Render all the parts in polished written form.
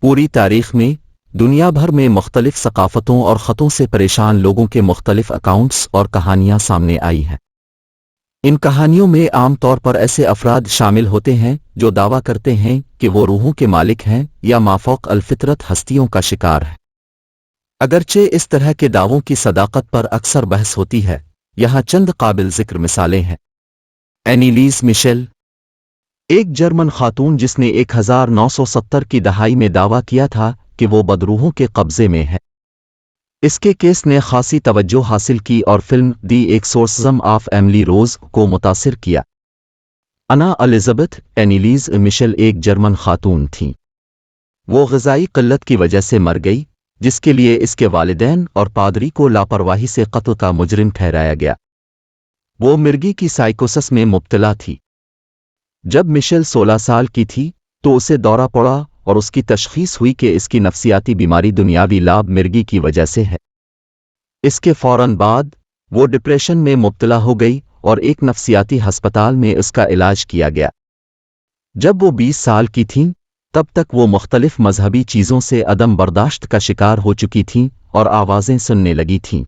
پوری تاریخ میں دنیا بھر میں مختلف ثقافتوں اور خطوں سے پریشان لوگوں کے مختلف اکاؤنٹس اور کہانیاں سامنے آئی ہیں۔ ان کہانیوں میں عام طور پر ایسے افراد شامل ہوتے ہیں جو دعویٰ کرتے ہیں کہ وہ روحوں کے مالک ہیں یا مافوق الفطرت ہستیوں کا شکار ہے۔ اگرچہ اس طرح کے دعووں کی صداقت پر اکثر بحث ہوتی ہے، یہاں چند قابل ذکر مثالیں ہیں۔ اینیلیز مشل، ایک جرمن خاتون جس نے 1970 کی دہائی میں دعویٰ کیا تھا کہ وہ بدروحوں کے قبضے میں ہے۔ اس کے کیس نے خاصی توجہ حاصل کی اور فلم دی ایکسورسزم آف ایملی روز کو متاثر کیا۔ انا الزبتھ اینیلیز مشل ایک جرمن خاتون تھیں۔ وہ غذائی قلت کی وجہ سے مر گئی، جس کے لیے اس کے والدین اور پادری کو لاپرواہی سے قتل کا مجرم ٹھہرایا گیا۔ وہ مرگی کی سائیکوسس میں مبتلا تھی۔ جب مشل 16 سال کی تھی تو اسے دورہ پڑا اور اس کی تشخیص ہوئی کہ اس کی نفسیاتی بیماری دنیاوی لاب مرگی کی وجہ سے ہے۔ اس کے فوراً بعد وہ ڈپریشن میں مبتلا ہو گئی اور ایک نفسیاتی ہسپتال میں اس کا علاج کیا گیا۔ جب وہ 20 سال کی تھیں تب تک وہ مختلف مذہبی چیزوں سے عدم برداشت کا شکار ہو چکی تھیں اور آوازیں سننے لگی تھیں۔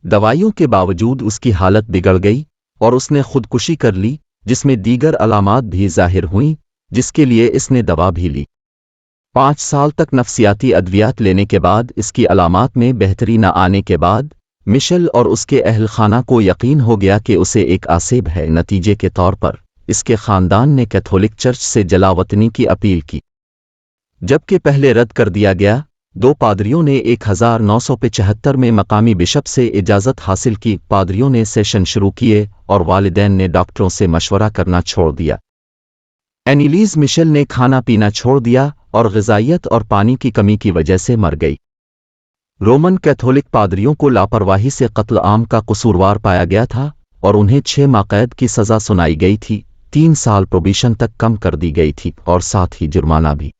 دوائیوں کے باوجود اس کی حالت بگڑ گئی اور اس نے خودکشی کر لی، جس میں دیگر علامات بھی ظاہر ہوئیں جس کے لیے اس نے دوا بھی لی۔ 5 سال تک نفسیاتی ادویات لینے کے بعد اس کی علامات میں بہتری نہ آنے کے بعد مشل اور اس کے اہل خانہ کو یقین ہو گیا کہ اسے ایک آسیب ہے۔ نتیجے کے طور پر اس کے خاندان نے کیتھولک چرچ سے جلاوطنی کی اپیل کی، جبکہ پہلے رد کر دیا گیا۔ 2 پادریوں نے 1975 میں مقامی بشپ سے اجازت حاصل کی۔ پادریوں نے سیشن شروع کیے اور والدین نے ڈاکٹروں سے مشورہ کرنا چھوڑ دیا۔ اینیلیز مشل نے کھانا پینا چھوڑ دیا اور غذائیت اور پانی کی کمی کی وجہ سے مر گئی۔ رومن کیتھولک پادریوں کو لاپرواہی سے قتل عام کا قصوروار پایا گیا تھا اور انہیں 6 ماہ قید کی سزا سنائی گئی تھی۔ 3 سال پروبیشن تک کم کر دی گئی تھی اور ساتھ ہی جرمانہ بھی۔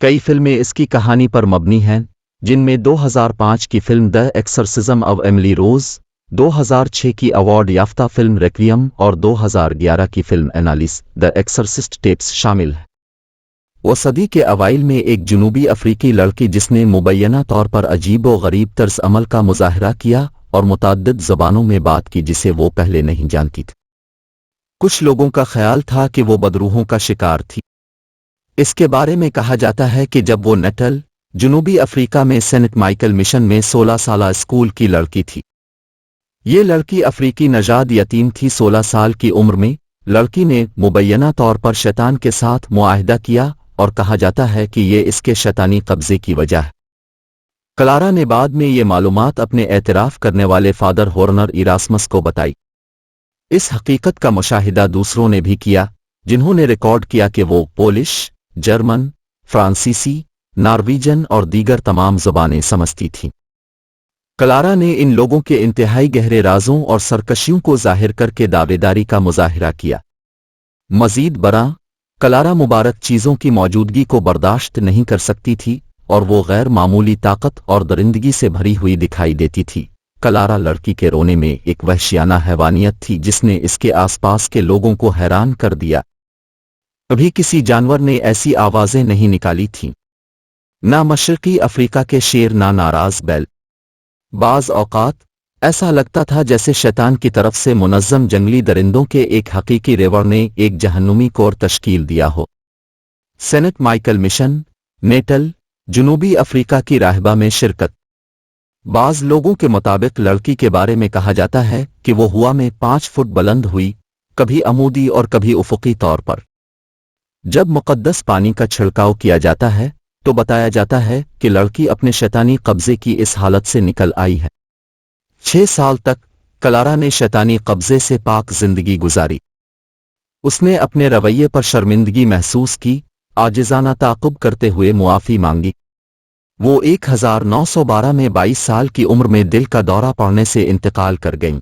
کئی فلمیں اس کی کہانی پر مبنی ہیں، جن میں 2005 کی فلم دی ایکسورسزم آف ایملی روز، 2006 کی ایوارڈ یافتہ فلم ریکویم اور 2011 کی فلم اینالیس دی ایکسورسسٹ ٹیپس شامل ہیں۔ وہ صدی کے اوائل میں ایک جنوبی افریقی لڑکی جس نے مبینہ طور پر عجیب و غریب طرز عمل کا مظاہرہ کیا اور متعدد زبانوں میں بات کی جسے وہ پہلے نہیں جانتی تھی۔ کچھ لوگوں کا خیال تھا کہ وہ بدروحوں کا شکار تھی۔ اس کے بارے میں کہا جاتا ہے کہ جب وہ نیٹل، جنوبی افریقہ میں سینٹ مائیکل مشن میں 16 سالہ اسکول کی لڑکی تھی۔ یہ لڑکی افریقی نژاد یتیم تھی۔ 16 سال کی عمر میں لڑکی نے مبینہ طور پر شیطان کے ساتھ معاہدہ کیا اور کہا جاتا ہے کہ یہ اس کے شیطانی قبضے کی وجہ ہے۔ کلارا نے بعد میں یہ معلومات اپنے اعتراف کرنے والے فادر ہورنر ایراسمس کو بتائی۔ اس حقیقت کا مشاہدہ دوسروں نے بھی کیا جنہوں نے ریکارڈ کیا کہ وہ پولش، جرمن، فرانسیسی، نارویجن اور دیگر تمام زبانیں سمجھتی تھیں۔ کلارا نے ان لوگوں کے انتہائی گہرے رازوں اور سرکشیوں کو ظاہر کر کے دعویداری کا مظاہرہ کیا۔ مزید برآں، کلارا مبارک چیزوں کی موجودگی کو برداشت نہیں کر سکتی تھی اور وہ غیر معمولی طاقت اور درندگی سے بھری ہوئی دکھائی دیتی تھی۔ کلارا لڑکی کے رونے میں ایک وحشیانہ حیوانیت تھی جس نے اس کے آس پاس کے لوگوں کو حیران کر دیا۔ کبھی کسی جانور نے ایسی آوازیں نہیں نکالی تھیں، نہ مشرقی افریقہ کے شیر، نہ ناراض بیل۔ بعض اوقات ایسا لگتا تھا جیسے شیطان کی طرف سے منظم جنگلی درندوں کے ایک حقیقی ریوڑ نے ایک جہنمی کور تشکیل دیا ہو۔ سینٹ مائیکل مشن، نیٹل، جنوبی افریقہ کی راہبہ میں شرکت۔ بعض لوگوں کے مطابق لڑکی کے بارے میں کہا جاتا ہے کہ وہ ہوا میں 5 فٹ بلند ہوئی، کبھی عمودی اور کبھی افقی طور پر۔ جب مقدس پانی کا چھڑکاؤ کیا جاتا ہے تو بتایا جاتا ہے کہ لڑکی اپنے شیطانی قبضے کی اس حالت سے نکل آئی ہے۔ 6 سال تک کلارا نے شیطانی قبضے سے پاک زندگی گزاری۔ اس نے اپنے رویے پر شرمندگی محسوس کی، عاجزانہ تعاقب کرتے ہوئے معافی مانگی۔ وہ 1912 میں 22 سال کی عمر میں دل کا دورہ پڑنے سے انتقال کر گئیں۔